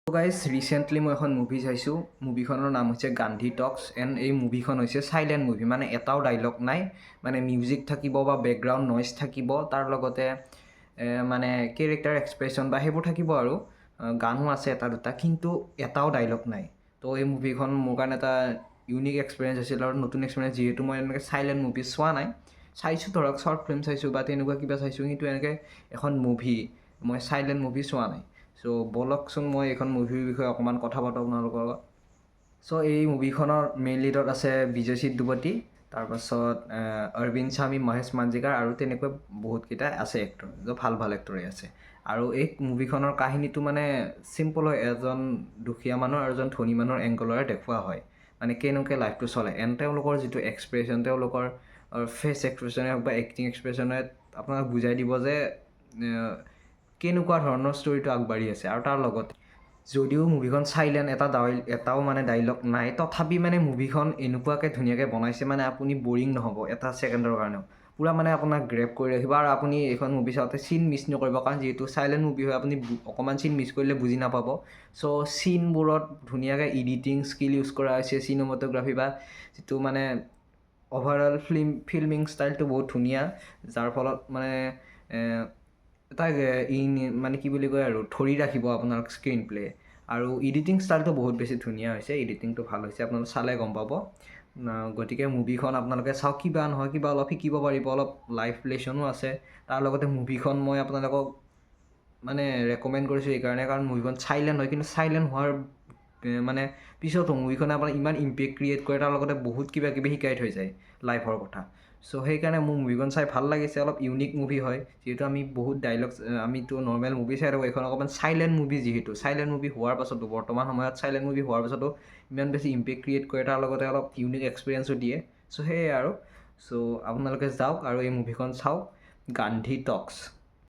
So guys, recently মই এখন movie চাইছোঁ। মুভিখনৰ নাম হৈছে গান্ধী টক্স এণ্ড এই মুভিখন হৈছে চাইলেণ্ট মুভি, মানে এটাও ডাইলগ নাই, মানে মিউজিক থাকিব বা বেকগ্ৰাউণ্ড নইজ থাকিব, তাৰ লগতে মানে কেৰেক্টাৰ এক্সপ্ৰেশ্যন বা সেইবোৰ থাকিব আৰু গানো আছে এটা দুটা, কিন্তু এটাও ডাইলগ নাই। তো এই মুভিখন মোৰ কাৰণে এটা ইউনিক এক্সপিৰিয়েঞ্চ আছিল আৰু নতুন এক্সপিৰিয়েঞ্চ, যিহেতু মই এনেকৈ চাইলেণ্ট মুভি চোৱা নাই। চাইছোঁ ধৰক শ্বৰ্ট ফিল্ম চাইছোঁ বা তেনেকুৱা কিবা চাইছোঁ, কিন্তু এনেকৈ এখন মুভি মই চাইলেণ্ট মুভি চোৱা নাই। চ' ব'লকচোন মই এইখন মুভিৰ বিষয়ে অকণমান কথা পাতোঁ আপোনালোকৰ লগত। চ' এই মুভিখনৰ মেইন লিডত আছে বিজয় সিদ্ধুপতি, তাৰপাছত অৰবিন্দ স্বামী, মহেশ মাঞ্জিকাৰ আৰু তেনেকৈ বহুতকেইটা আছে এক্টৰ, ভাল ভাল এক্টৰে আছে। আৰু এই মুভিখনৰ কাহিনীটো মানে চিম্পল হয়, এজন দুখীয়া মানুহ আৰু এজন ধনী মানুহৰ এংগলৰে দেখুওৱা হয়, মানে কেনেকৈ লাইফটো চলে। এণ্ড তেওঁলোকৰ যিটো এক্সপ্ৰেশ্যন, তেওঁলোকৰ ফেচ এক্সপ্ৰেশ্যনে হওক বা এক্টিং এক্সপ্ৰেশ্যনে আপোনাক বুজাই দিব যে কেনেকুৱা ধৰণৰ ষ্টৰিটো আগবাঢ়ি আছে। আৰু তাৰ লগতে যদিও মুভিখন চাইলেণ্ট, এটাও মানে ডাইলগ নাই, তথাপি মানে মুভিখন এনেকুৱাকৈ ধুনীয়াকৈ বনাইছে, মানে আপুনি বৰিং নহ'ব এটা ছেকেণ্ডৰ কাৰণেও। পূৰা মানে আপোনাক গ্ৰেপ কৰি ৰাখিব আৰু আপুনি এইখন মুভি চাওঁতে চিন মিছ নকৰিব, কাৰণ যিহেতু চাইলেণ্ট মুভি হয়, আপুনি অকণমান চিন মিছ কৰিলে বুজি নাপাব। চ' চিনবোৰত ধুনীয়াকৈ এডিটিং স্কিল ইউজ কৰা হৈছে, চিনেমাটোগ্ৰাফী বা যিটো মানে অভাৰঅল ফিল্মিং ষ্টাইলটো বহুত ধুনীয়া, যাৰ ফলত মানে এটা মানে কি বুলি কয় আৰু ধৰি ৰাখিব আপোনাৰ স্ক্ৰীন প্লে'। আৰু এডিটিং ষ্টাইলটো বহুত বেছি ধুনীয়া হৈছে, এডিটিংটো ভাল হৈছে, আপোনালোকে চালে গম পাব। গতিকে মুভিখন আপোনালোকে চাওক, কিবা নহয় কিবা অলপ শিকিব পাৰিব, অলপ লাইফ লেচনো আছে। তাৰ লগতে মুভিখন মই আপোনালোকক মানে ৰেকমেণ্ড কৰিছোঁ এইকাৰণে, কাৰণ মুভিখন চাইলেণ্ট হয়, কিন্তু চাইলেণ্ট হোৱাৰ মানে পিছতো মুভিখনে আপোনাৰ ইমান ইম্পেক্ট ক্ৰিয়েট কৰে, তাৰ লগতে বহুত কিবা কিবি শিকাই থৈ যায় লাইফৰ কথা। চ' সেইকাৰণে মোৰ মুভিখন চাই ভাল লাগিছে। অলপ ইউনিক মুভি হয়, যিহেতু আমি বহুত ডাইলগছ, আমিতো নৰ্মেল মুভি চাই থাকোঁ, এইখন অকণমান চাইলেণ্ট মুভি, যিহেতু চাইলেণ্ট মুভি হোৱাৰ পাছতো, বৰ্তমান সময়ত চাইলেণ্ট মুভি হোৱাৰ পাছতো ইমান বেছি ইম্পেক্ট ক্ৰিয়েট কৰে, তাৰ লগতে অলপ ইউনিক এক্সপিৰিয়েঞ্চো দিয়ে। চ' সেয়াই আৰু। চ' আপোনালোকে যাওক আৰু এই মুভিখন চাওক, গান্ধী টক্স।